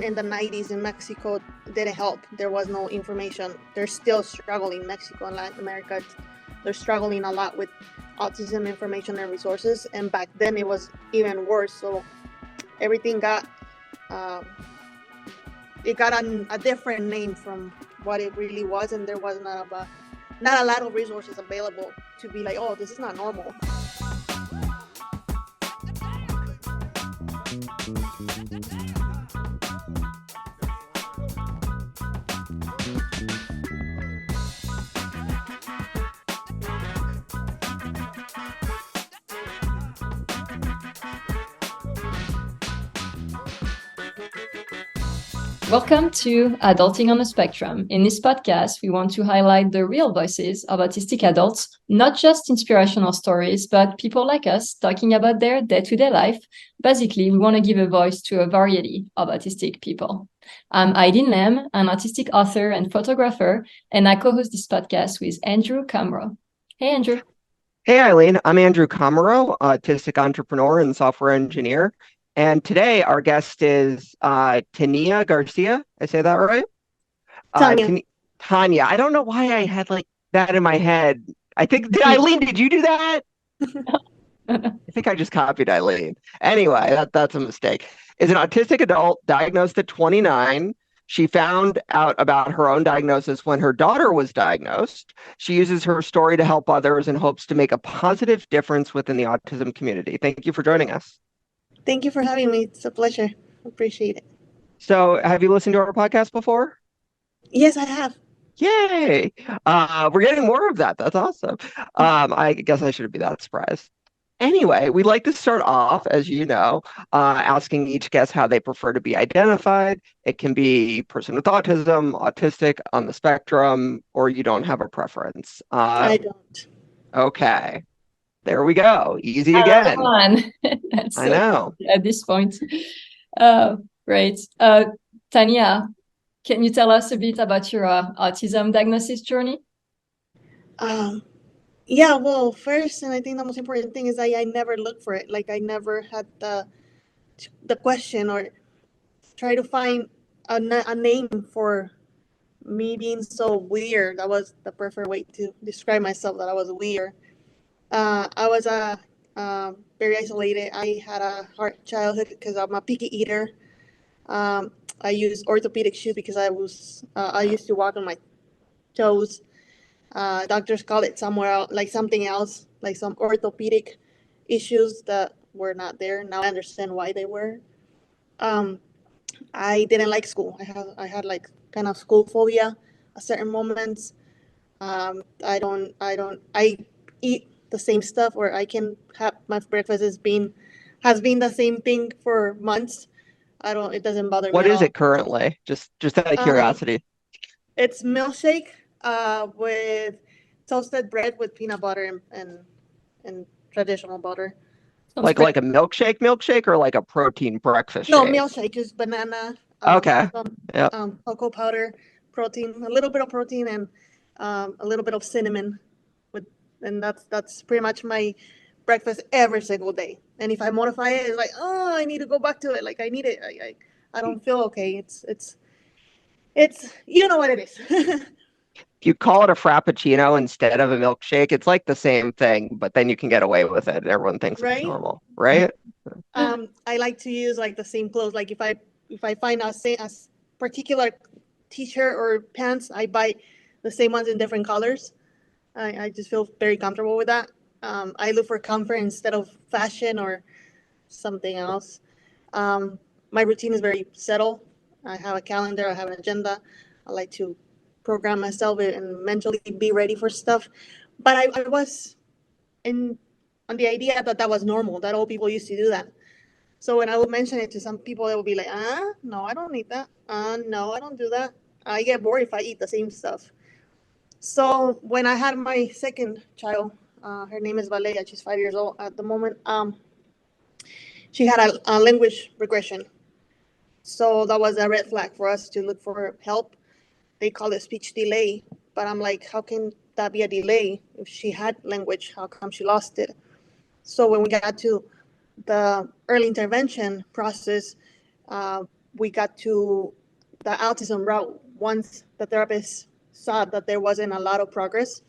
in the 90s in Mexico didn't help. There was no information. They're still struggling. Mexico and Latin America, they're struggling a lot with autism information and resources. And back then it was even worse. So everything got a different name from what it really was, and there was not a lot of resources available to be like, oh, this is not normal. Welcome to Adulting on the Spectrum. In this podcast, we want to highlight the real voices of autistic adults, not just inspirational stories, but people like us talking about their day-to-day life. Basically, we want to give a voice to a variety of autistic people. I'm Eileen, an autistic author and photographer, and I co-host this podcast with Andrew Komarow. Hey, Andrew. Hey, Eileen. I'm Andrew Komarow, autistic entrepreneur and software engineer. And today our guest is Tania Garcia. I say that right? Tania. Tania. I don't know why I had like that in my head. I think, Eileen, did you do that? I think I just copied Eileen. Anyway, that's a mistake. Is an autistic adult diagnosed at 29. She found out about her own diagnosis when her daughter was diagnosed. She uses her story to help others and hopes to make a positive difference within the autism community. Thank you for joining us. Thank you for having me. It's a pleasure. Appreciate it. So have you listened to our podcast before? Yes, I have. Yay. We're getting more of that. That's awesome. I guess I shouldn't be that surprised. Anyway, we'd like to start off, as you know, asking each guest how they prefer to be identified. It can be person with autism, autistic, on the spectrum, or you don't have a preference. I don't. Okay. There we go. Easy again. I know. At this point. Great. Tania, can you tell us a bit about your autism diagnosis journey? Yeah, well, first, and I think the most important thing is I never looked for it. Like I never had the question or try to find a name for me being so weird. That was the perfect way to describe myself, that I was weird. I was very isolated. I had a hard childhood because I'm a picky eater. I use orthopedic shoes because I used to walk on my toes. Doctors call it somewhere else, like something else, like some orthopedic issues that were not there. Now I understand why they were. I didn't like school. I had like kind of school phobia at certain moments. I eat the same stuff, or I can have my breakfast has been the same thing for months. It doesn't bother me. What is it currently? Just out of curiosity. It's milkshake with toasted bread with peanut butter and traditional butter. Like a milkshake or like a protein breakfast No, shake? milkshake, just banana. Okay. Cocoa powder, protein, a little bit of protein, and a little bit of cinnamon. And that's pretty much my breakfast every single day. And if I modify it, it's like, oh, I need to go back to it. Like I need it. I don't feel okay. It's you know what it is. If you call it a frappuccino instead of a milkshake, it's like the same thing, but then you can get away with it. Everyone thinks it's normal, right? I like to use like the same clothes. Like if I find a particular t-shirt or pants, I buy the same ones in different colors. I just feel very comfortable with that. I look for comfort instead of fashion or something else. My routine is very settled. I have a calendar. I have an agenda. I like to program myself and mentally be ready for stuff. But I was on the idea that was normal, that old people used to do that. So when I would mention it to some people, they would be like, no, I don't need that. No, I don't do that. I get bored if I eat the same stuff. So when I had my second child, her name is Valeria, she's 5 years old at the moment, she had a language regression. So that was a red flag for us to look for help. They call it speech delay, but I'm like, how can that be a delay? If she had language, how come she lost it? So when we got to the early intervention process, we got to the autism route once the therapist saw that there wasn't a lot of progress,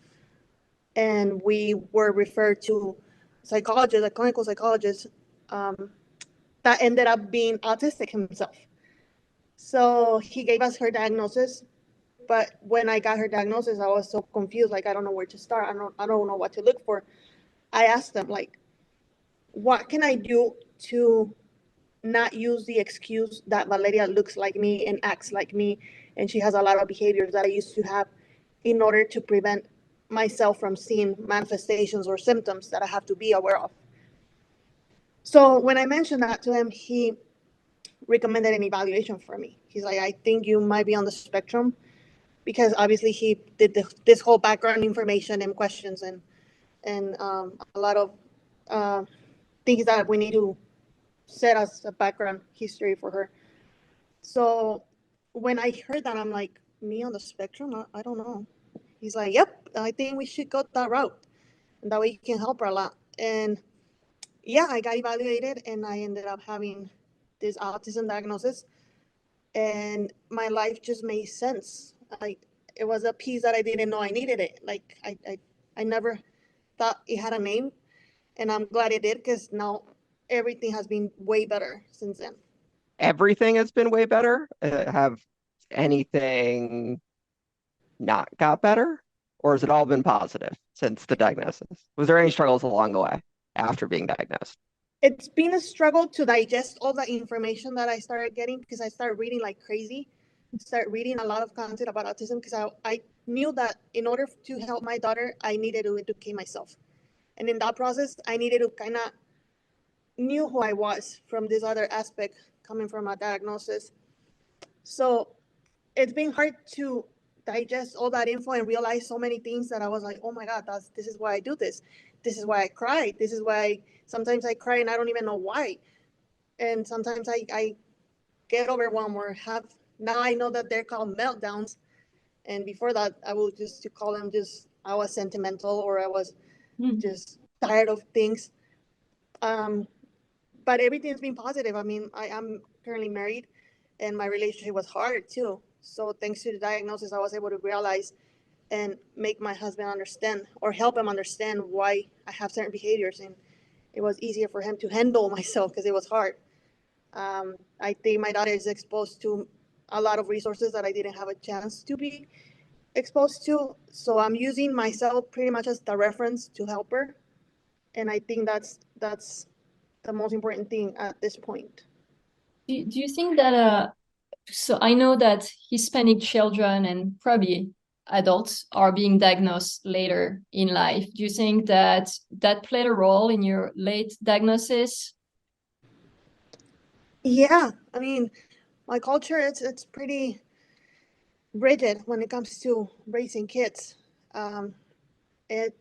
and we were referred to psychologist, a clinical psychologist, that ended up being autistic himself. So he gave us her diagnosis, but when I got her diagnosis, I was so confused. Like, I don't know where to start. I don't know what to look for. I asked them, like, what can I do to not use the excuse that Valeria looks like me and acts like me, and she has a lot of behaviors that I used to have, in order to prevent myself from seeing manifestations or symptoms that I have to be aware of. So when I mentioned that to him, he recommended an evaluation for me. He's like, I think you might be on the spectrum, because obviously he did this whole background information and questions, and a lot of things that we need to set as a background history for her. So when I heard that, I'm like, me on the spectrum? I don't know. He's like, yep, I think we should go that route, and that way you can help her a lot. And yeah, I got evaluated, and I ended up having this autism diagnosis, and my life just made sense. Like, it was a piece that I didn't know I needed it. Like, I never thought it had a name, and I'm glad it did, because now everything has been way better since then. Everything has been way better. Have anything not got better? Or has it all been positive since the diagnosis? Was there any struggles along the way after being diagnosed? It's been a struggle to digest all the information that I started getting, because I started reading like crazy. Start reading a lot of content about autism, because I knew that in order to help my daughter, I needed to educate myself. And in that process, I needed to kind of knew who I was from this other aspect, coming from a diagnosis. So it's been hard to digest all that info and realize so many things, that I was like, oh my God, this is why I do this. This is why I cry. This is why sometimes I cry and I don't even know why. And sometimes I get overwhelmed or have, now I know that they're called meltdowns. And before that, I would just to call them just, I was sentimental, or I was just tired of things. But everything's been positive. I mean, I am currently married, and my relationship was hard too. So thanks to the diagnosis, I was able to realize and make my husband understand, or help him understand, why I have certain behaviors, and it was easier for him to handle myself, because it was hard. I think my daughter is exposed to a lot of resources that I didn't have a chance to be exposed to. So I'm using myself pretty much as the reference to help her, and I think that's the most important thing at this point. Do you think that so I know that Hispanic children and probably adults are being diagnosed later in life. Do you think that that played a role in your late diagnosis? Yeah, I mean, my culture, it's pretty rigid when it comes to raising kids. Um, it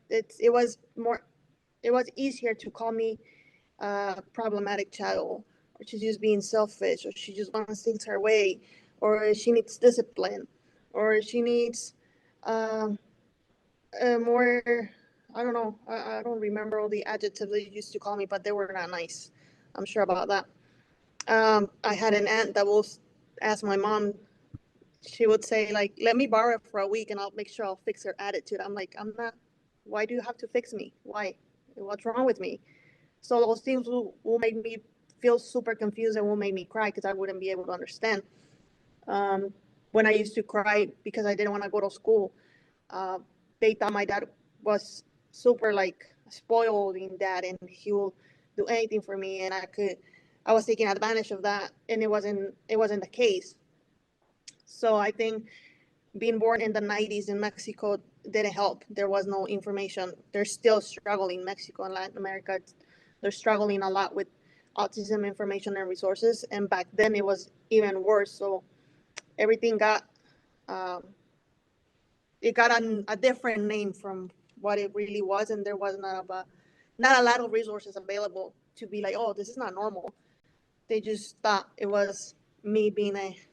was more, it was easier to call me a problematic child, or she's just being selfish, or she just wants things her way, or she needs discipline, or she needs um, more. I don't know. I don't remember all the adjectives they used to call me, but they were not nice. I'm sure about that. I had an aunt that will ask my mom. She would say, like, let me borrow it for a week, and I'll make sure I'll fix her attitude. I'm like, I'm not. Why do you have to fix me? Why? What's wrong with me? So those things will make me feel super confused, and will make me cry, because I wouldn't be able to understand. When I used to cry because I didn't want to go to school, uh, they thought my dad was super like spoiled in that, and he will do anything for me, and I was taking advantage of that, and it wasn't the case. So I think being born in the 90s in Mexico didn't help. There was no information. They're still struggling. Mexico and Latin America, they're struggling a lot with autism information and resources. And back then it was even worse. So everything got um, it got a different name from what it really was, and there was not a lot of resources available to be like, oh, this is not normal. They just thought it was me being I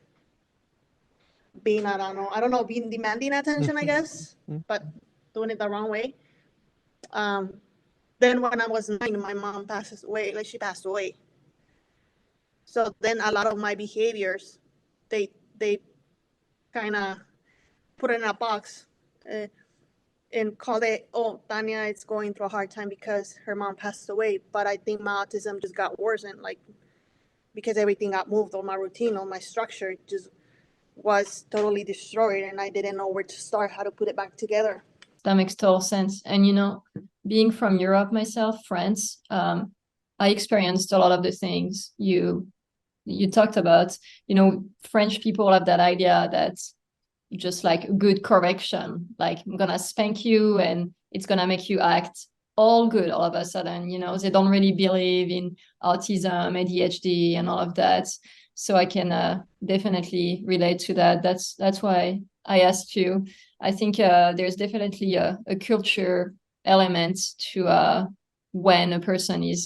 don't know, being demanding attention, I guess, but doing it the wrong way. Um, then when I was 9, my mom passes away. Like, she passed away. So then a lot of my behaviors, they kind of put it in a box and call it, oh, Tania is going through a hard time because her mom passed away. But I think my autism just got worse, and like because everything got moved, all my routine, all my structure just was totally destroyed, and I didn't know where to start, how to put it back together. That makes total sense. And, you know, being from Europe myself, France, I experienced a lot of the things you talked about. You know, French people have that idea that just like good correction, like I'm gonna spank you and it's gonna make you act all good all of a sudden. You know, they don't really believe in autism, ADHD, and all of that. So I can definitely relate to that. That's why I asked you. I think there's definitely a culture element to when a person is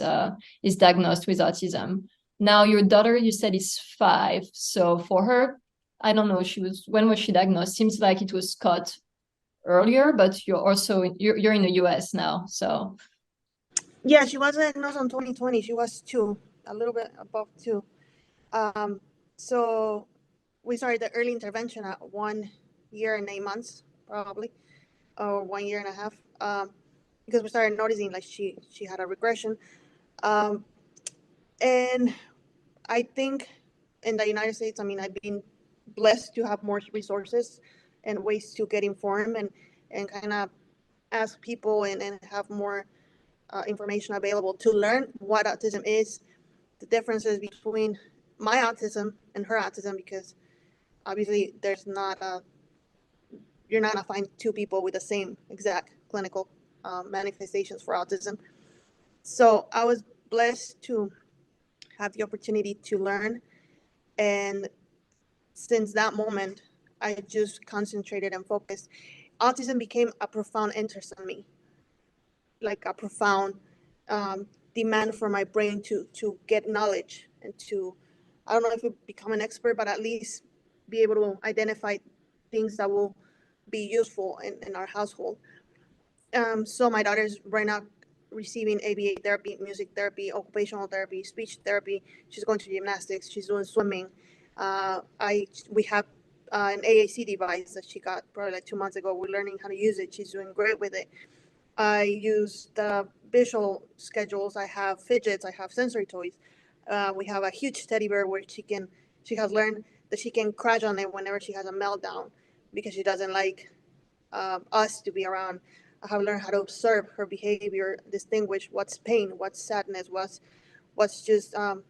diagnosed with autism. Now, your daughter, you said, is 5. So for her, I don't know, when was she diagnosed? Seems like it was caught earlier, but you're in the US now. So Yeah, she was diagnosed in 2020. She was 2, a little bit above 2. So we started the early intervention at 1 year and 8 months, probably, or 1 year and a half, because we started noticing like she had a regression. And I think in the United States, I mean, I've been blessed to have more resources and ways to get informed and kind of ask people and have more information available to learn what autism is, the differences between my autism and her autism, because obviously you're not gonna find 2 people with the same exact clinical manifestations for autism. So I was blessed to have the opportunity to learn, and since that moment, I just concentrated and focused. Autism became a profound interest in me, like a profound demand for my brain to get knowledge and to, I don't know if it become an expert, but at least be able to identify things that will be useful in our household. So my daughter's right now receiving ABA therapy, music therapy, occupational therapy, speech therapy. She's going to gymnastics. She's doing swimming. We have an AAC device that she got probably like 2 months ago. We're learning how to use it. She's doing great with it. I use the visual schedules. I have fidgets. I have sensory toys. We have a huge teddy bear where she has learned that she can crash on it whenever she has a meltdown because she doesn't like us to be around. I have learned how to observe her behavior, distinguish what's pain, what's sadness, what's just a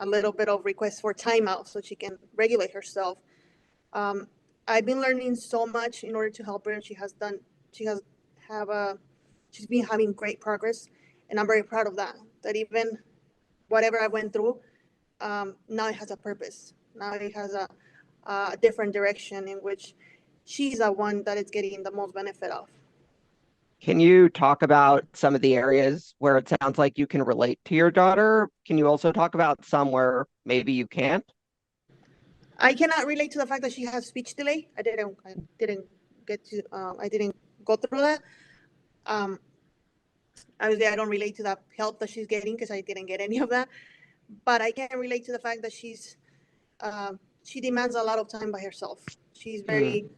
little bit of request for timeout so she can regulate herself. I've been learning so much in order to help her, and she has she's been having great progress, and I'm very proud of that. That even whatever I went through, now it has a purpose. Now it has a different direction in which she's the one that is getting the most benefit of. Can you talk about some of the areas where it sounds like you can relate to your daughter? Can you also talk about some where maybe you can't? I cannot relate to the fact that she has speech delay. I didn't go through that. Obviously, I don't relate to the help that she's getting because I didn't get any of that. But I can relate to the fact that she demands a lot of time by herself. She's very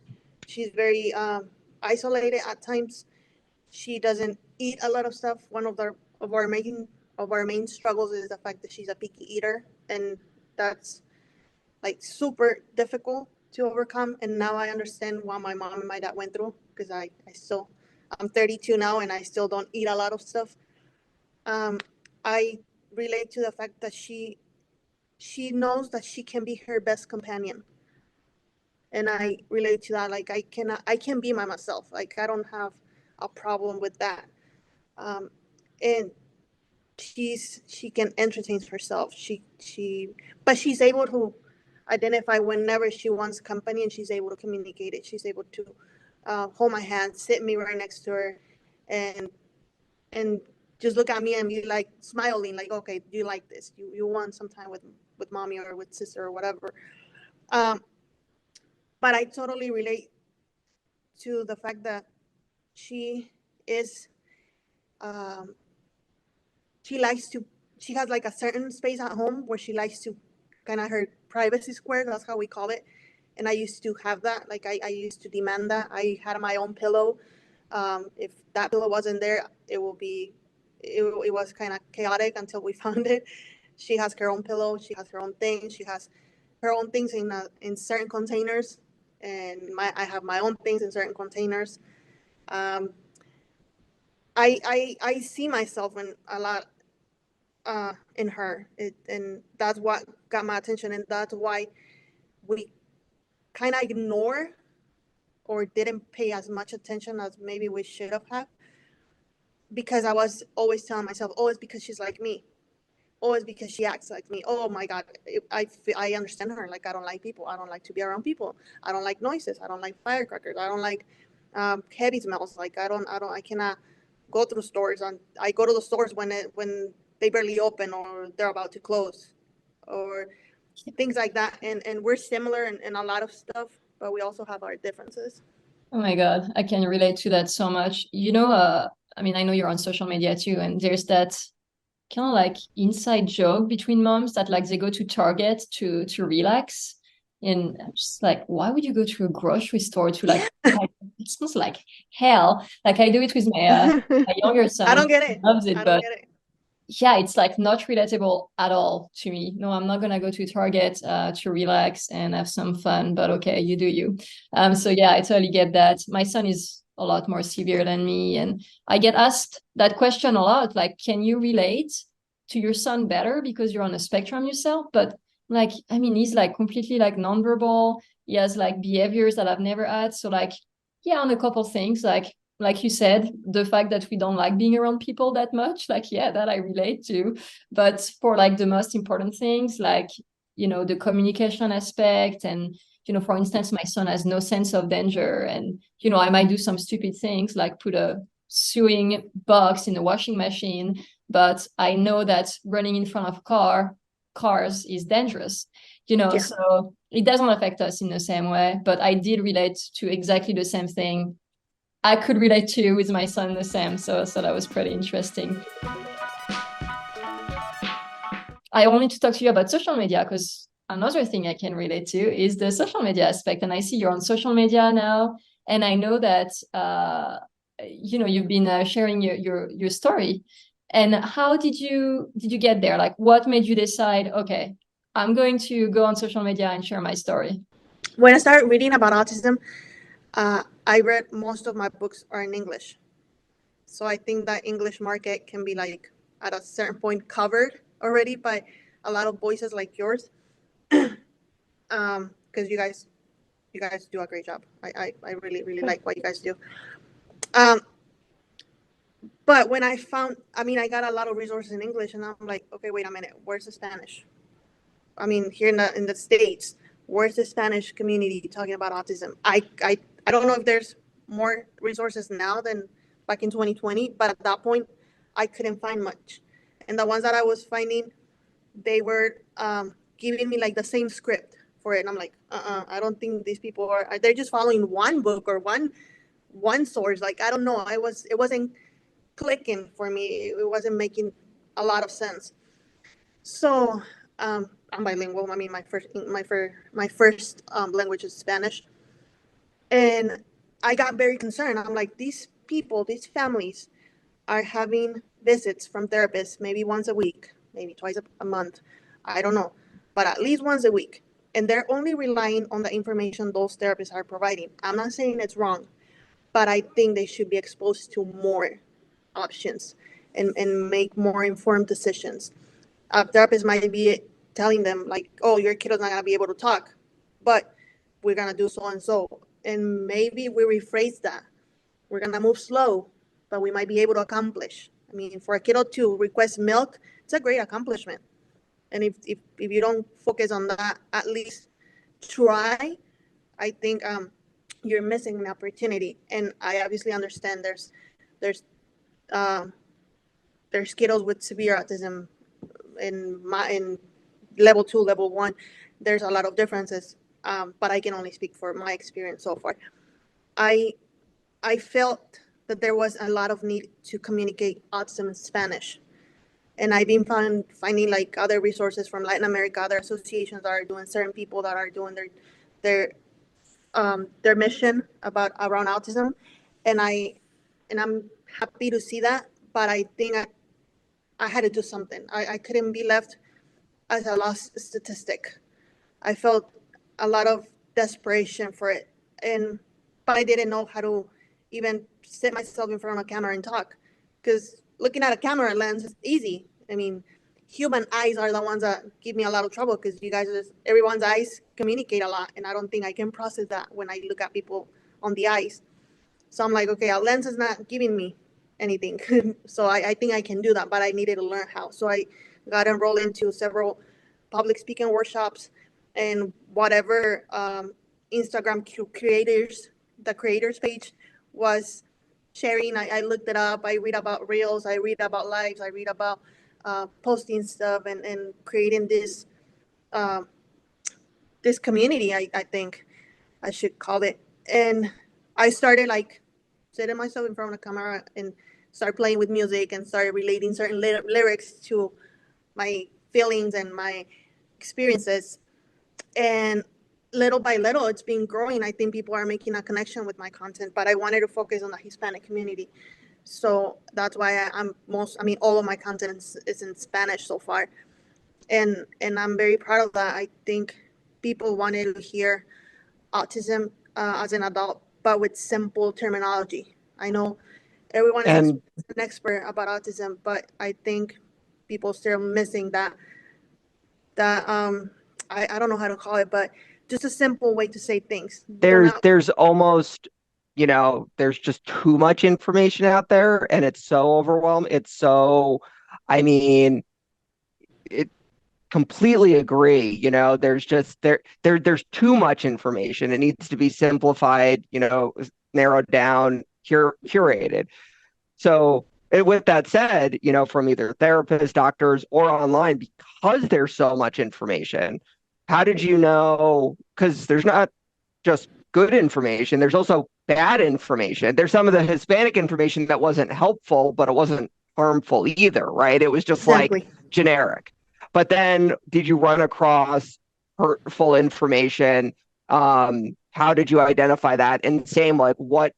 isolated at times. She doesn't eat a lot of stuff. One of our main struggles is the fact that she's a picky eater, and that's like super difficult to overcome. And now I understand what my mom and my dad went through because I'm 32 now and I still don't eat a lot of stuff. I relate to the fact that she knows that she can be her best companion, and I relate to that. Like I can be myself. Like I don't have a problem with that. And she can entertain herself. But she's able to identify whenever she wants company, and she's able to communicate it. She's able to hold my hand, sit me right next to her, and just look at me and be like smiling, like, okay, do you like this? You want some time with mommy or with sister or whatever. But I totally relate to the fact that she is um, she likes to she has like a certain space at home where she likes to her privacy square. That's how we call it. And I used to have that. Like I used to demand that. I had my own pillow. If that pillow wasn't there, it was kind of chaotic until we found it. She has her own pillow. She has her own things. She has her own things in certain containers, and I have my own things in certain containers. I see myself in a lot in her, and that's what got my attention, and that's why we kind of ignore or didn't pay as much attention as maybe we should have had, because I was always telling myself, oh, it's because she's like me. Oh, it's because she acts like me. Oh my God, I understand her. Like, I don't like people. I don't like to be around people. I don't like noises. I don't like firecrackers. I don't like heavy smells. Like, I cannot go to the stores. I go to the stores when they barely open or they're about to close, or things like that. And we're similar in a lot of stuff, but we also have our differences. Oh my God, I can relate to that so much. I mean, I know you're on social media too, and there's that kind of like inside joke between moms that like they go to Target to relax. And I'm just like, why would you go to a grocery store to like it smells like hell. Like I do it with my younger son. I don't get it. He loves it, I don't but get it. yeah, it's like not relatable at all to me. No, I'm not gonna go to Target to relax and have some fun, but okay, you do you. So yeah, I totally get that. My son is a lot more severe than me, and I get asked that question a lot, like, can you relate to your son better because you're on a spectrum yourself? But like, I mean, he's like completely like nonverbal. He has like behaviors that I've never had. So like, yeah, on a couple things, like you said, the fact that we don't like being around people that much, like, yeah, that I relate to. But for like the most important things, like, the communication aspect, and, for instance, my son has no sense of danger. And, I might do some stupid things like put a sewing box in a washing machine, but I know that running in front of cars is dangerous, Yeah. So it doesn't affect us in the same way. But I did relate to exactly the same thing I could relate to with my son the same. So that was pretty interesting. I wanted to talk to you about social media because another thing I can relate to is the social media aspect. And I see you're on social media now, and I know that you've been sharing your story. And how did you get there? Like, what made you decide, okay, I'm going to go on social media and share my story? When I started reading about autism, I read most of my books are in English. So I think that English market can be like at a certain point covered already by a lot of voices like yours. Because you guys do a great job. I really, really like what you guys do. But when I got a lot of resources in English, and I'm like, okay, wait a minute, where's the Spanish? I mean, here in the States, where's the Spanish community talking about autism? I don't know if there's more resources now than back in 2020, but at that point, I couldn't find much. And the ones that I was finding, they were giving me like the same script for it. And I'm like, I don't think these people they're just following one book or one source. Like, I don't know. It wasn't clicking for me. It wasn't making a lot of sense. So I'm bilingual. I mean, my first language is Spanish, and I got very concerned. I'm like, these people, these families, are having visits from therapists maybe once a week, maybe twice a month. I don't know, but at least once a week, and they're only relying on the information those therapists are providing. I'm not saying it's wrong, but I think they should be exposed to more options and make more informed decisions. A therapist might be telling them like, oh, your kid is not going to be able to talk, but we're going to do so and so. And maybe we rephrase that. We're going to move slow, but we might be able to accomplish. I mean, for a kiddo to request milk, it's a great accomplishment. And if you don't focus on that, at least try, I think you're missing an opportunity. And I obviously understand there's kiddos with severe autism in level 2, level 1. There's a lot of differences, but I can only speak for my experience so far. I felt that there was a lot of need to communicate autism in Spanish, And I've been finding like other resources from Latin America, other associations that are doing, certain people that are doing their mission around autism, and I'm happy to see that. But I think I had to do something. I couldn't be left as a lost statistic. I felt a lot of desperation for it, but I didn't know how to even sit myself in front of a camera and talk, because looking at a camera lens is easy. I mean, human eyes are the ones that give me a lot of trouble, because everyone's eyes communicate a lot, and I don't think I can process that when I look at people on the eyes. So I'm like, okay, a lens is not giving me anything. So I think I can do that, but I needed to learn how. So I got enrolled into several public speaking workshops, and whatever Instagram the creators page was sharing, I looked it up. I read about reels, I read about lives, I read about posting stuff, and creating uh, this community, I think I should call it. And I started like setting myself in front of the camera and start playing with music and started relating certain lyrics to my feelings and my experiences. And little by little, it's been growing. I think people are making a connection with my content, but I wanted to focus on the Hispanic community. So that's why all of my content is in Spanish so far. And I'm very proud of that. I think people wanted to hear autism as an adult, but with simple terminology. I know everyone is And an expert about autism, but I think people still missing that I don't know how to call it, but just a simple way to say things. there's almost, there's just too much information out there, and it's so overwhelming. I mean, it completely agree. There's just there's too much information. It needs to be simplified, narrowed down, curated. So, with that said, from either therapists, doctors, or online, because there's so much information, how did you know? Because there's not just good information, there's also bad information. There's some of the Hispanic information that wasn't helpful, but it wasn't harmful either, right? It was just like Exactly. generic. But then, did you run across hurtful information? How did you identify that? And same, like what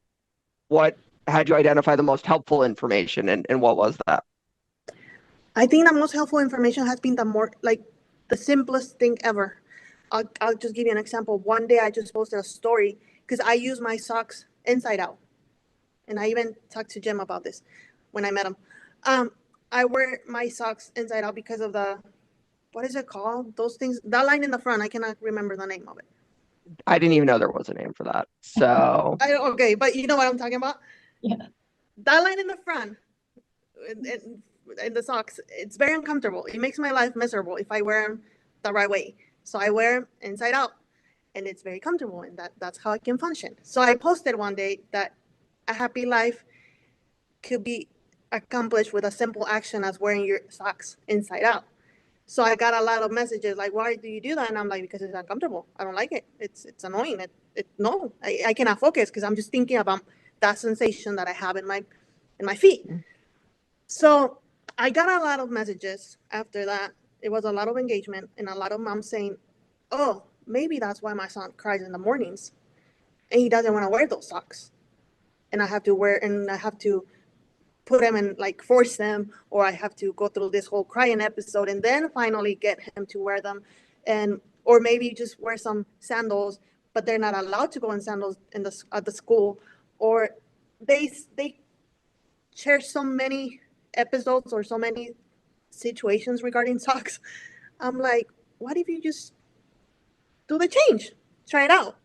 had you identify the most helpful information, and what was that? I think the most helpful information has been the simplest thing ever. I'll just give you an example. One day I just posted a story because I use my socks inside out. And I even talked to Jim about this when I met him. I wear my socks inside out because of what is it called? Those things, that line in the front, I cannot remember the name of it. I didn't even know there was a name for that. So, Okay, but you know what I'm talking about? Yeah. That line in the front, in the socks, it's very uncomfortable. It makes my life miserable if I wear them the right way. So I wear them inside out, and it's very comfortable, and that's how I can function. So I posted one day that a happy life could be accomplished with a simple action as wearing your socks inside out. So I got a lot of messages like, "Why do you do that?" And I'm like, "Because it's uncomfortable. I don't like it. It's annoying. No, I cannot focus because I'm just thinking about that sensation that I have in my feet." So I got a lot of messages after that. It was a lot of engagement and a lot of moms saying, "Oh, maybe that's why my son cries in the mornings, and he doesn't want to wear those socks, and I have to put them and like force them, or I have to go through this whole crying episode and then finally get him to wear them, and or maybe just wear some sandals, but they're not allowed to go in sandals at the school, or they share so many episodes or so many situations regarding socks." I'm like, what if you just do the change, try it out?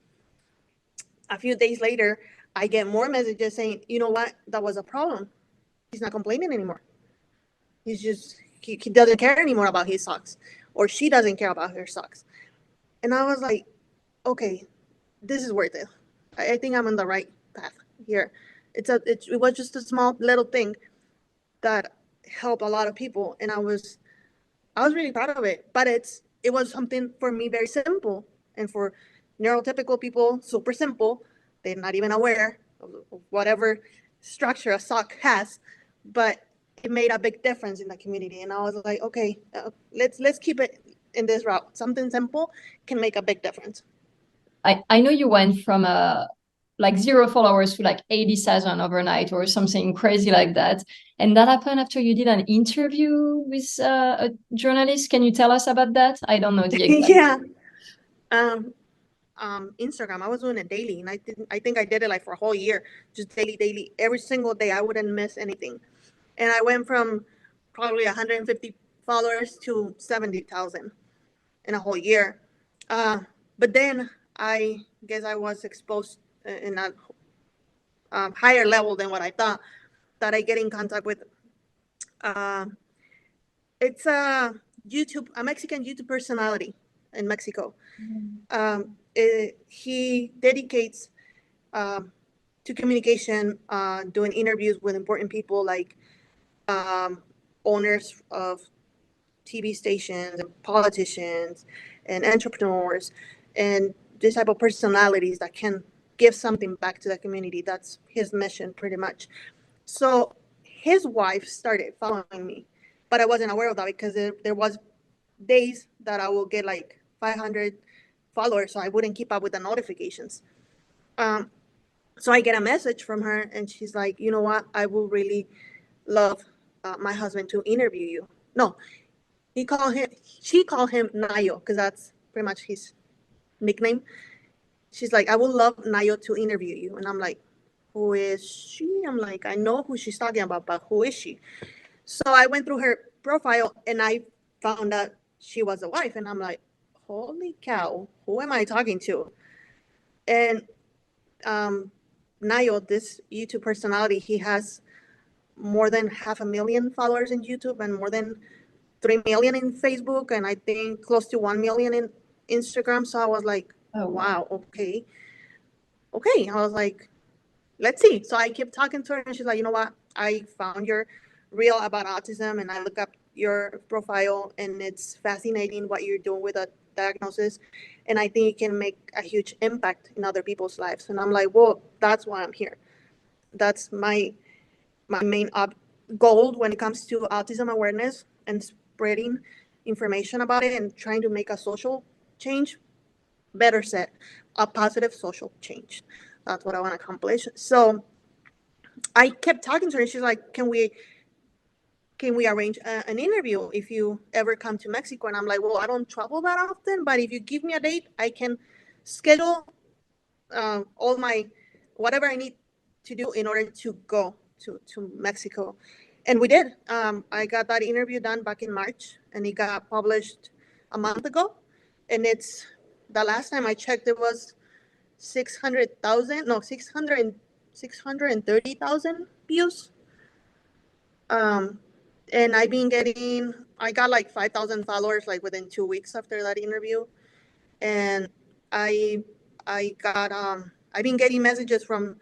A few days later, I get more messages saying, "You know what, that was a problem. He's not complaining anymore. He doesn't care anymore about his socks, or she doesn't care about her socks." And I was like, okay, this is worth it. I think I'm on the right path here. It was just a small little thing that helped a lot of people, and I was really proud of it. But it was something for me very simple, and for neurotypical people, super simple. They're not even aware of whatever structure a sock has, but it made a big difference in the community. And I was like, okay, let's keep it in this route. Something simple can make a big difference. I know you went from like 0 followers to like 80,000 overnight or something crazy like that. And that happened after you did an interview with a journalist. Can you tell us about that? I don't know the exact. Yeah. Instagram, I was doing it daily, and I think I did it like for a whole year, just daily, every single day. I wouldn't miss anything. And I went from probably 150 followers to 70,000 in a whole year. But then I guess I was exposed in a higher level than what I thought, that I get in contact with. Uh, it's a Mexican YouTube personality in Mexico. He dedicates to communication, doing interviews with important people like owners of TV stations and politicians and entrepreneurs and this type of personalities that can give something back to the community. That's his mission pretty much. So his wife started following me, but I wasn't aware of that because there was days that I will get like 500 followers, so I wouldn't keep up with the notifications. So I get a message from her, and she's like, you know what? I will really love my husband to interview you. No, she called him Nayo because that's pretty much his nickname. She's like, I would love Nayo to interview you. And I'm like, who is she? I'm like, I know who she's talking about, but who is she? So I went through her profile and I found out she was a wife. And I'm like, holy cow, who am I talking to? And Nayo, this YouTube personality, he has more than 500,000 followers in YouTube and more than 3 million in Facebook, and I think close to 1 million in Instagram. So I was like, oh, wow, okay. I was like, let's see. So I kept talking to her, and she's like, you know what? I found your reel about autism, and I look up your profile, and it's fascinating what you're doing with a diagnosis. And I think it can make a huge impact in other people's lives. And I'm like, well, that's why I'm here. That's my main goal when it comes to autism awareness and spreading information about it and trying to make a social change, better said, a positive social change. That's what I want to accomplish. So I kept talking to her, and she's like, can we arrange an interview if you ever come to Mexico? And I'm like, well, I don't travel that often, but if you give me a date, I can schedule all my whatever I need to do in order to go to Mexico. And we did. I got that interview done back in March, and it got published a month ago. And it's the last time I checked, it was 630,000 views. And I got like 5,000 followers like within 2 weeks after that interview. And I got, I've been getting messages from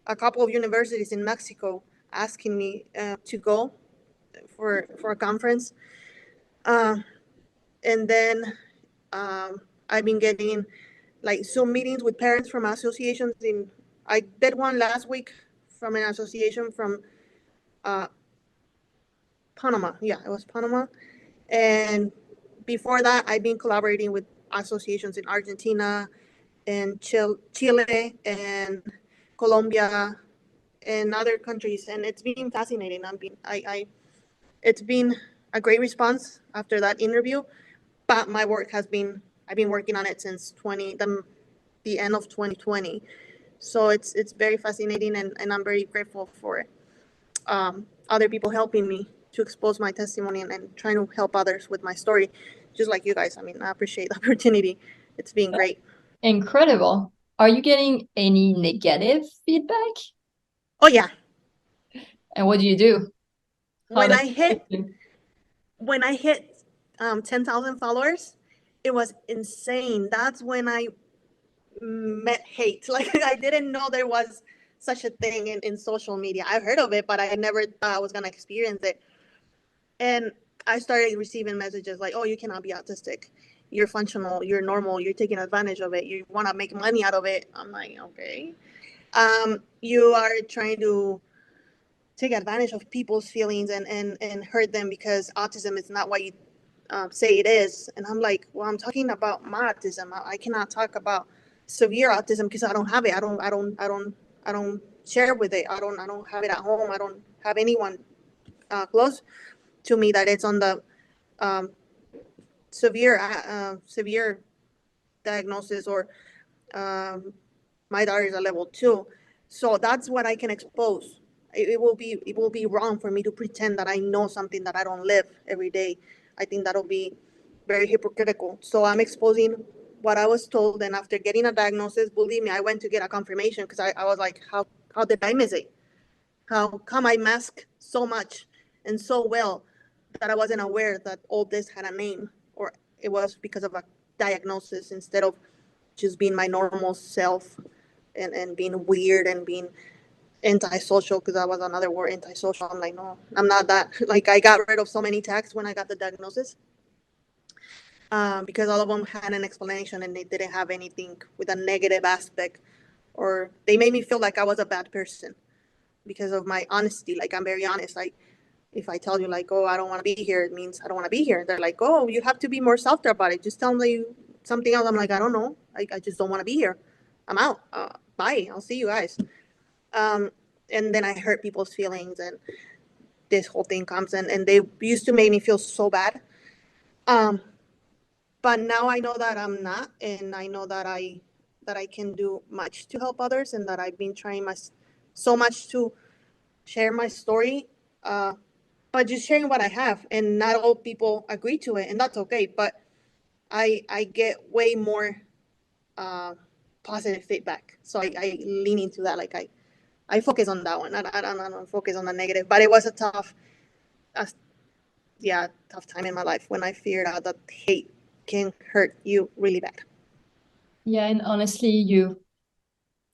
a couple of universities in Mexico asking me to go for a conference. And then I've been getting like Zoom meetings with parents from associations. I did one last week from an association from Panama. Yeah, it was Panama. And before that, I've been collaborating with associations in Argentina and Chile and Colombia and other countries, and it's been fascinating. It's been a great response after that interview, but I've been working on it since the end of 2020. So it's very fascinating, and I'm very grateful for other people helping me to expose my testimony and trying to help others with my story, just like you guys. I mean, I appreciate the opportunity. It's been great. Incredible. Are you getting any negative feedback? Oh yeah. And what do you do? When I hit 10,000 followers, it was insane. That's when I met hate. Like, I didn't know there was such a thing in social media. I've heard of it, but I never thought I was going to experience it. And I started receiving messages like, oh, you cannot be autistic. You're functional. You're normal. You're taking advantage of it. You want to make money out of it. I'm like, okay. You are trying to take advantage of people's feelings and hurt them because autism is not what you say it is. And I'm like, well, I'm talking about my autism. I cannot talk about severe autism because I don't have it. I don't share with it. I don't have it at home. I don't have anyone close to me that it's on the um, severe diagnosis, or my daughter is a level 2. So that's what I can expose. It will be wrong for me to pretend that I know something that I don't live every day. I think that'll be very hypocritical. So I'm exposing what I was told, and after getting a diagnosis, believe me, I went to get a confirmation because I was like, how did I miss it? How come I masked so much and so well that I wasn't aware that all this had a name, or it was because of a diagnosis instead of just being my normal self and being weird and being antisocial, because that was another word, antisocial. I'm like, no, I'm not that. Like, I got rid of so many tags when I got the diagnosis because all of them had an explanation and they didn't have anything with a negative aspect, or they made me feel like I was a bad person because of my honesty. Like, I'm very honest. Like, if I tell you, like, oh, I don't want to be here, it means I don't want to be here. They're like, oh, you have to be more softer about it. Just tell me something else. I'm like, I don't know. I just don't want to be here. I'm out. Bye. I'll see you guys. Um, and then I hurt people's feelings, and this whole thing comes, and they used to make me feel so bad. Um, but now I know that I'm not, and I know that I can do much to help others, and that I've been trying so much to share my story. But just sharing what I have, and not all people agree to it, and that's okay. But I get way more uh, positive feedback, so I lean into that. Like, I focus on that one. I don't focus on the negative. But it was a uh, tough time in my life when I figured out that hate can hurt you really bad. Yeah, and honestly, you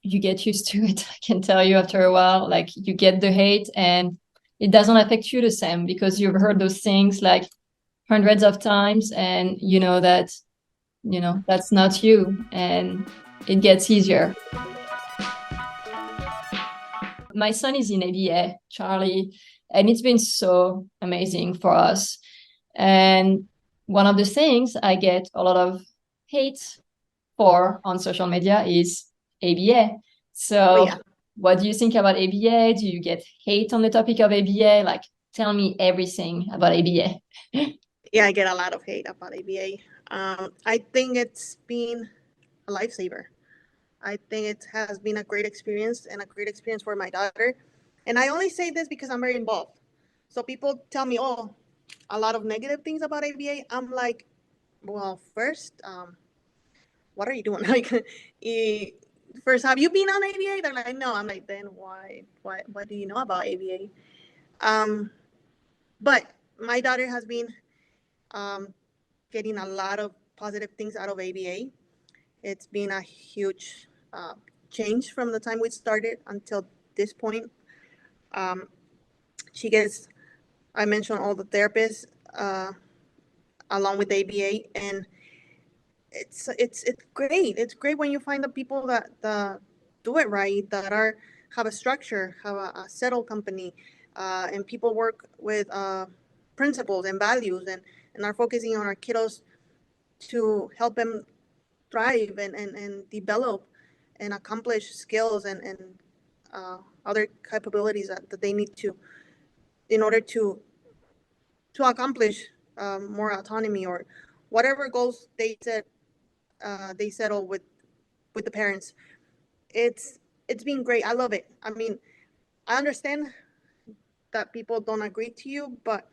get used to it. I can tell you after a while, like you get the hate and it doesn't affect you the same because you've heard those things like hundreds of times and you know that, that's not you and it gets easier. My son is in ABA, Charlie, and it's been so amazing for us. And one of the things I get a lot of hate for on social media is ABA. Oh So yeah, what do you think about ABA? Do you get hate on the topic of ABA? Like, tell me everything about ABA. yeah, I get a lot of hate about ABA. I think it's been a lifesaver. I think it has been a great experience, and a great experience for my daughter. And I only say this because I'm very involved. So people tell me, oh, a lot of negative things about ABA. I'm like, well, first, what are you doing? Like, first, have you been on ABA? They're like, no. I'm like, then what do you know about ABA? But my daughter has been um, getting a lot of positive things out of ABA. It's been a huge change from the time we started until this point. Um, she gets, I mentioned all the therapists along with ABA, and it's great. It's great when you find the people that do it right, that have a structure, have a settled company, and people work with principles and values, and are focusing on our kiddos to help them thrive and develop and accomplish skills and other capabilities that they need to in order to accomplish more autonomy, or whatever goals they settle with the parents. It's been great. I love it. I mean, I understand that people don't agree to you, but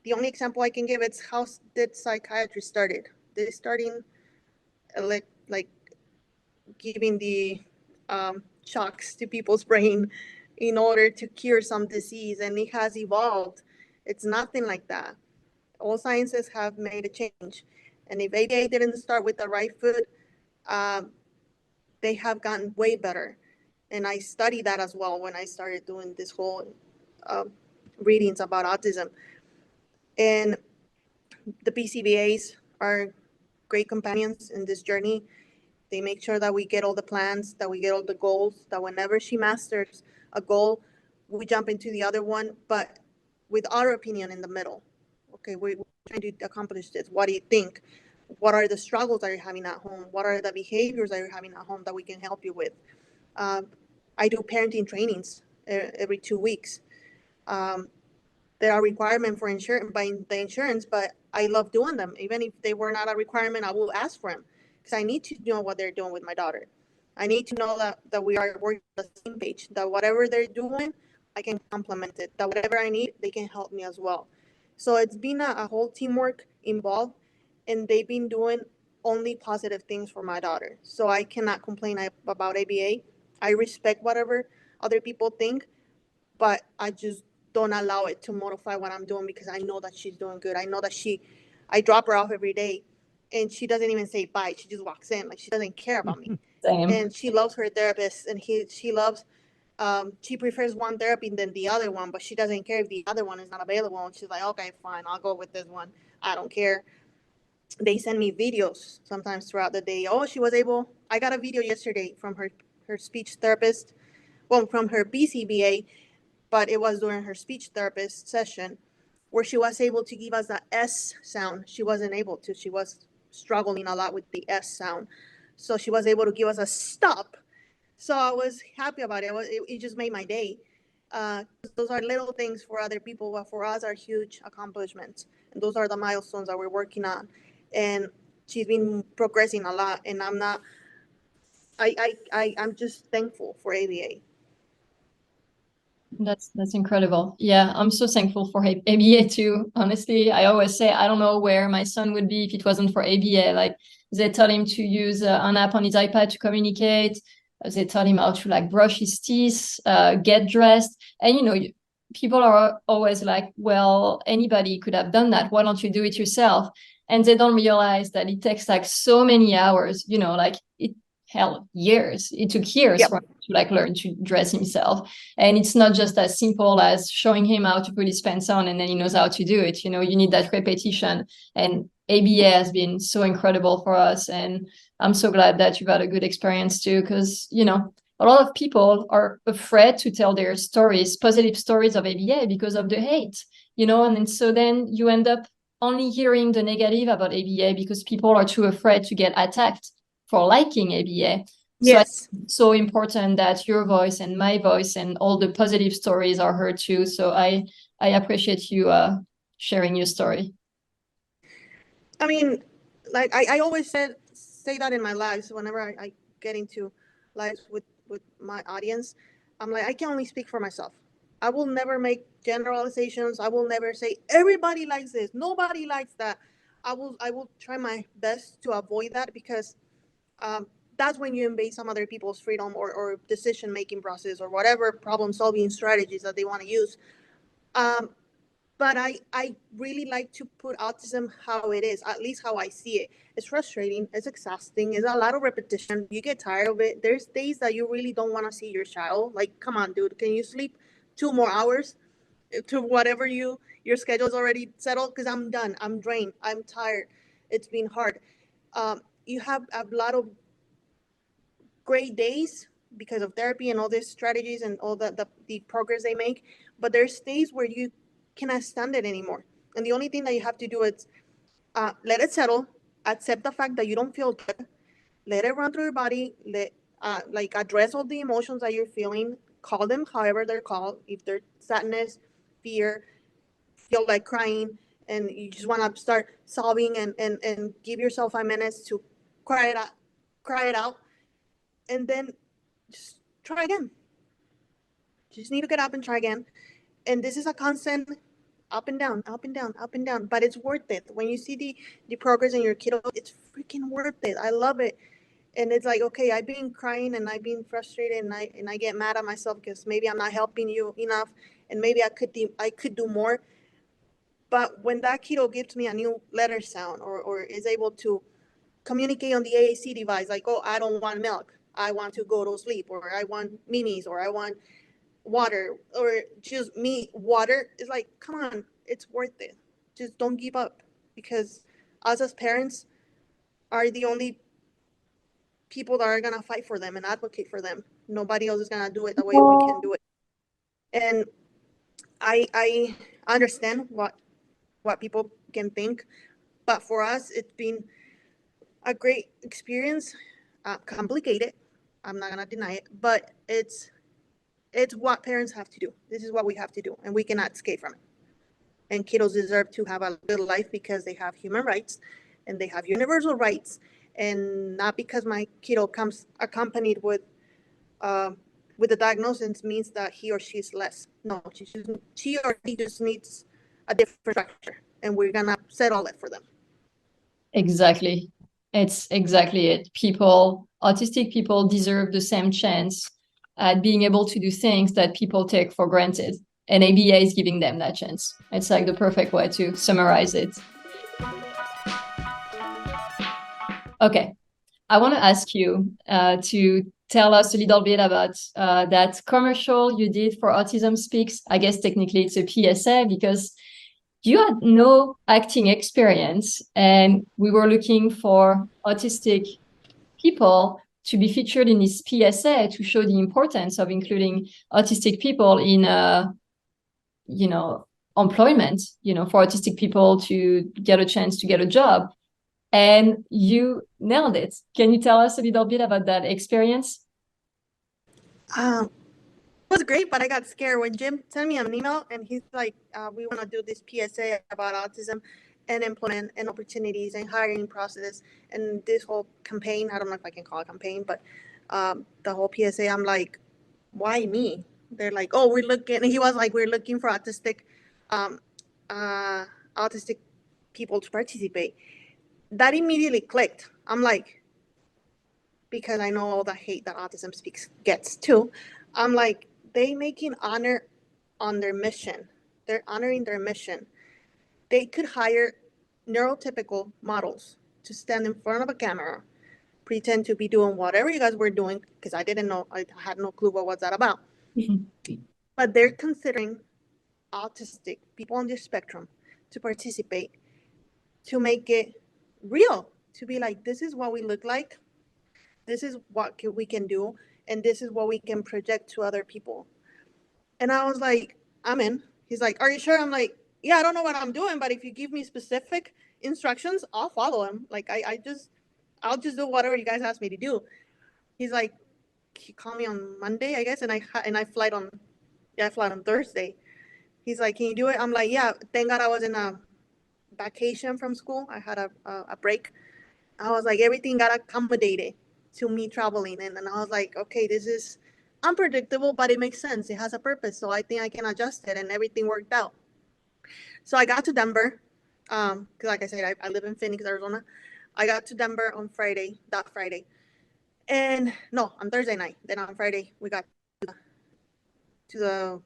the only example I can give is how did psychiatry started. They starting like giving the shocks to people's brain in order to cure some disease, and it has evolved. It's nothing like that. All sciences have made a change, and if ABA didn't start with the right foot, um, they have gotten way better. And I studied that as well when I started doing this whole um, readings about autism. And the PCBAs are great companions in this journey. They make sure that we get all the plans, that we get all the goals, that whenever she masters a goal, we jump into the other one, but with our opinion in the middle. Okay, we're trying to accomplish this. What do you think? What are the struggles that you're having at home? What are the behaviors that you're having at home that we can help you with? I do parenting trainings every 2 weeks. There are requirements for insurance by the insurance, but I love doing them. Even if they were not a requirement, I will ask for them because I need to know what they're doing with my daughter. I need to know that we are working on the same page, that whatever they're doing, I can complement it, that whatever I need, they can help me as well. So it's been a whole teamwork involved, and they've been doing only positive things for my daughter. So I cannot complain about ABA. I respect whatever other people think, but I just don't allow it to modify what I'm doing because I know that she's doing good. I know that I drop her off every day and she doesn't even say bye. She just walks in. Like, she doesn't care about me. Same. And she loves her therapist, and she loves, she prefers one therapy than the other one, but she doesn't care if the other one is not available. And she's like, okay, fine, I'll go with this one. I don't care. They send me videos sometimes throughout the day. Oh, I got a video yesterday from her speech therapist, well, from her BCBA, but it was during her speech therapist session where she was able to give us the S sound. She wasn't able to. She was struggling a lot with the S sound. So she was able to give us a stop. So I was happy about it. It just made my day. Those are little things for other people, but for us are huge accomplishments. And those are the milestones that we're working on. And she's been progressing a lot. And I'm just thankful for ABA. That's incredible. Yeah, I'm so thankful for ABA too. Honestly, I always say I don't know where my son would be if it wasn't for ABA. Like, they taught him to use an app on his iPad to communicate. They taught him how to like brush his teeth, get dressed. And people are always like, well, anybody could have done that. Why don't you do it yourself? And they don't realize that it takes like so many hours. Like years. It took years for him to like learn to dress himself. And it's not just as simple as showing him how to put his pants on and then he knows how to do it. You need that repetition. And ABA has been so incredible for us. And I'm so glad that you've had a good experience too, because, a lot of people are afraid to tell their stories, positive stories of ABA because of the hate, and so then you end up only hearing the negative about ABA because people are too afraid to get attacked for liking ABA. Yes. So it's so important that your voice and my voice and all the positive stories are heard too. So I appreciate you sharing your story. I mean, like I always say that in my lives whenever I get into lives with my audience. I'm like, I can only speak for myself. I will never make generalizations. I will never say everybody likes this, nobody likes that. I will try my best to avoid that because that's when you invade some other people's freedom or decision making process or whatever problem solving strategies that they want to use. But I really like to put autism how it is, at least how I see it. It's frustrating, it's exhausting, it's a lot of repetition. You get tired of it. There's days that you really don't want to see your child. Like, come on, dude, can you sleep 2 more hours to whatever your schedule is already settled? Because I'm done. I'm drained. I'm tired. It's been hard. You have a lot of great days because of therapy and all these strategies and all the progress they make. But there's days where you cannot stand it anymore. And the only thing that you have to do is let it settle, accept the fact that you don't feel good, let it run through your body, like address all the emotions that you're feeling, call them however they're called. If they're sadness, fear, feel like crying, and you just want to start sobbing and give yourself 5 minutes to cry it out, and then just try again. Just need to get up and try again. And this is a constant up and down, up and down, up and down. But it's worth it. When you see the progress in your kiddo, it's freaking worth it. I love it. And it's like, okay, I've been crying and I've been frustrated and I get mad at myself because maybe I'm not helping you enough and maybe I could do more. But when that kiddo gives me a new letter sound or is able to communicate on the AAC device, like, oh, I don't want milk, I want to go to sleep, or I want minis, or I want water, or just me water, is like, come on, it's worth it. Just don't give up, because us as parents are the only people that are gonna fight for them and advocate for them. Nobody else is gonna do it the way we can do it. And I understand what people can think, but for us, it's been a great experience. Complicated, I'm not gonna deny it, but it's what parents have to do. This is what we have to do, and we cannot escape from it. And kiddos deserve to have a good life because they have human rights and they have universal rights, and not because my kiddo comes accompanied uh, with a diagnosis means that he or she is less. No, she or he just needs a different structure, and we're gonna settle it for them. Exactly. It's exactly it. Autistic people deserve the same chance at being able to do things that people take for granted. And ABA is giving them that chance. It's like the perfect way to summarize it. Okay. I want to ask you to tell us a little bit about that commercial you did for Autism Speaks. I guess technically it's a PSA because you had no acting experience, and we were looking for autistic people to be featured in this PSA to show the importance of including autistic people in, employment, for autistic people to get a chance to get a job. And you nailed it. Can you tell us a little bit about that experience? It was great, but I got scared when Jim sent me an email and he's like, we want to do this PSA about autism and employment and opportunities and hiring process and this whole campaign. I don't know if I can call it campaign, but the whole PSA, I'm like, why me? They're like, oh, we're looking, and he was like, we're looking for um, autistic people to participate. That immediately clicked. I'm like, because I know all the hate that Autism Speaks gets too. I'm like, they making honor on their mission. They're honoring their mission. They could hire neurotypical models to stand in front of a camera, pretend to be doing whatever you guys were doing, because I didn't know, I had no clue what was that about. But they're considering autistic people on the spectrum to participate, to make it real, to be like, this is what we look like, this is what we can do, and this is what we can project to other people. And I was like, I'm in. He's like, are you sure? I'm like, yeah, I don't know what I'm doing, but if you give me specific instructions, I'll follow him. Like, I'll just do whatever you guys ask me to do. He's like, he called me on Monday, I guess, and I fly on Thursday. He's like, can you do it? I'm like, yeah. Thank God I was in a vacation from school. I had a break. I was like, everything got accommodated to me traveling. And I was like, okay, this is unpredictable, but it makes sense. It has a purpose. So I think I can adjust it, and everything worked out. So I got to Denver. Because like I said, I live in Phoenix, Arizona. I got to Denver on that Friday. And no, on Thursday night. Then on Friday, we got to the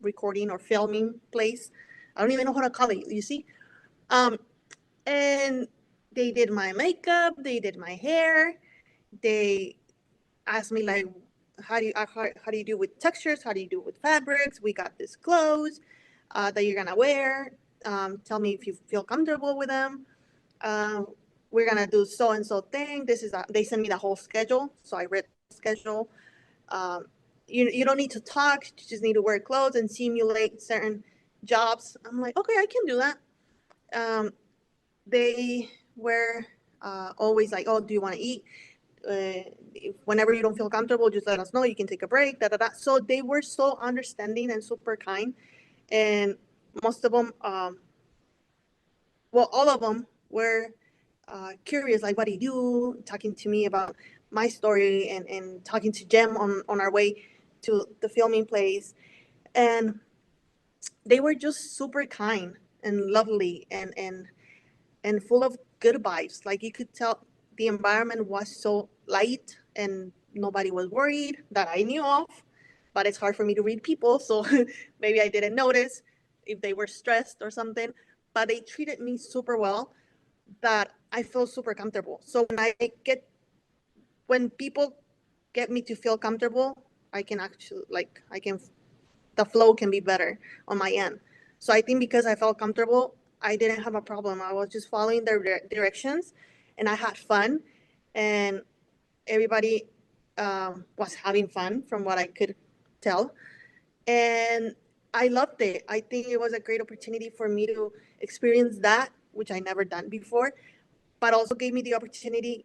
recording or filming place. I don't even know how to call it, you see? And they did my makeup, they did my hair, they asked me like, how do you do with textures? How do you do with fabrics? We got this clothes that you're gonna wear. Tell me if you feel comfortable with them. We're gonna do so and so thing. They sent me the whole schedule, so I read the schedule. You don't need to talk. You just need to wear clothes and simulate certain jobs. I'm like, okay, I can do that. They were always like, oh, do you want to eat? Whenever you don't feel comfortable, just let us know. You can take a break. Da, da, da. So they were so understanding and super kind. And most of them, all of them were curious, like, what do you do? Talking to me about my story and talking to Jem on our way to the filming place. And they were just super kind and lovely and full of good vibes. Like, you could tell the environment was so light and nobody was worried that I knew of. But it's hard for me to read people, so maybe I didn't notice if they were stressed or something. But they treated me super well, that I feel super comfortable. So when people get me to feel comfortable, I can actually the flow can be better on my end. So I think because I felt comfortable, I didn't have a problem. I was just following their directions, and I had fun, and everybody was having fun from what I could tell. And I loved it. I think it was a great opportunity for me to experience that, which I never done before, but also gave me the opportunity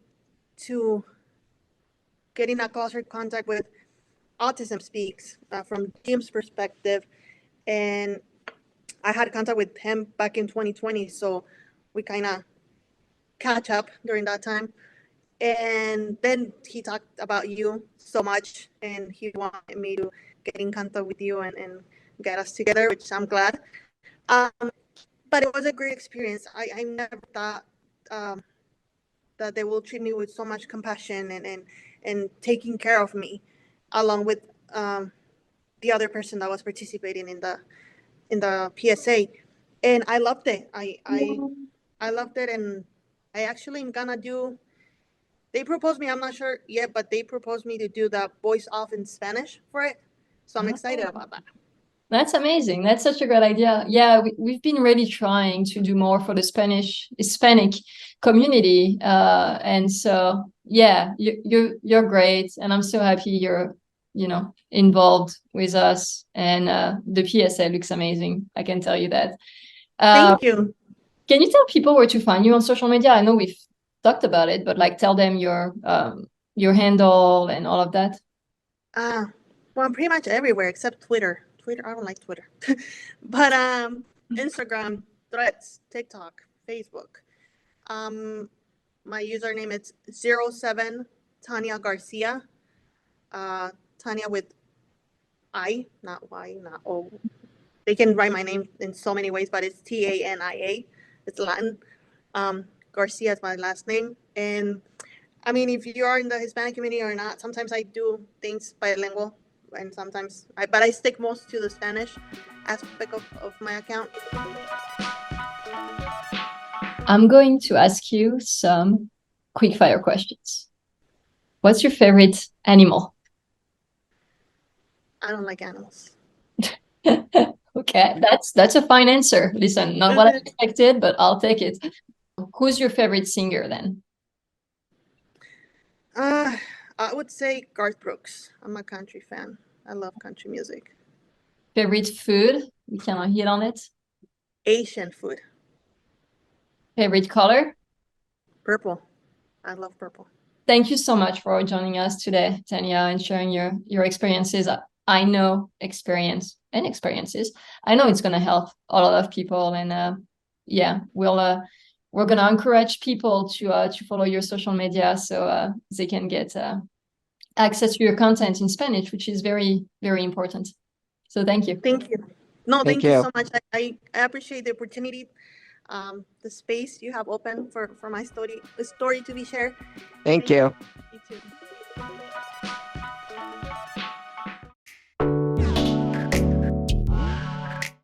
to get in a closer contact with Autism Speaks from Jim's perspective. And I had contact with him back in 2020, so we kind of catch up during that time. And then he talked about you so much, and he wanted me to get in contact with you and get us together, which I'm glad. Um, but it was a great experience. I never thought um, that they will treat me with so much compassion and taking care of me, along with the other person that was participating in the PSA, and I loved it. I loved it, and I actually am gonna do. They proposed me. I'm not sure yet, but they proposed me to do the voice off in Spanish for it, so I'm excited about that. That's amazing. That's such a great idea. Yeah, we've been really trying to do more for the Hispanic community, and so yeah, you're great, and I'm so happy you're involved with us. And the PSA looks amazing. I can tell you that. Thank you. Can you tell people where to find you on social media? I know we've talked about it, but like tell them your handle and all of that. Well, I'm pretty much everywhere except Twitter. Twitter, I don't like Twitter, but Instagram, Threads, TikTok, Facebook. My username is 07 Tania Garcia. Tania with I, not Y, not O. They can write my name in so many ways, but it's Tania. It's Latin. Garcia is my last name. And I mean, if you are in the Hispanic community or not, sometimes I do things bilingual, and sometimes but I stick most to the Spanish aspect of my account. I'm going to ask you some quick fire questions. What's your favorite animal? I don't like animals. Okay, that's a fine answer. Listen, not what I expected, but I'll take it. Who's your favorite singer then? I would say Garth Brooks. I'm a country fan. I love country music. Favorite food? We can hit on it. Asian food. Favorite color? Purple. I love purple. Thank you so much for joining us today, Tania, and sharing your experiences. I know experiences. I know it's going to help a lot of people, and yeah, we're going to encourage people to follow your social media so they can get access to your content in Spanish, which is very, very important. So thank you. Thank you. No, thank you so much. I appreciate the opportunity, the space you have open for my story to be shared. Thank you. You too.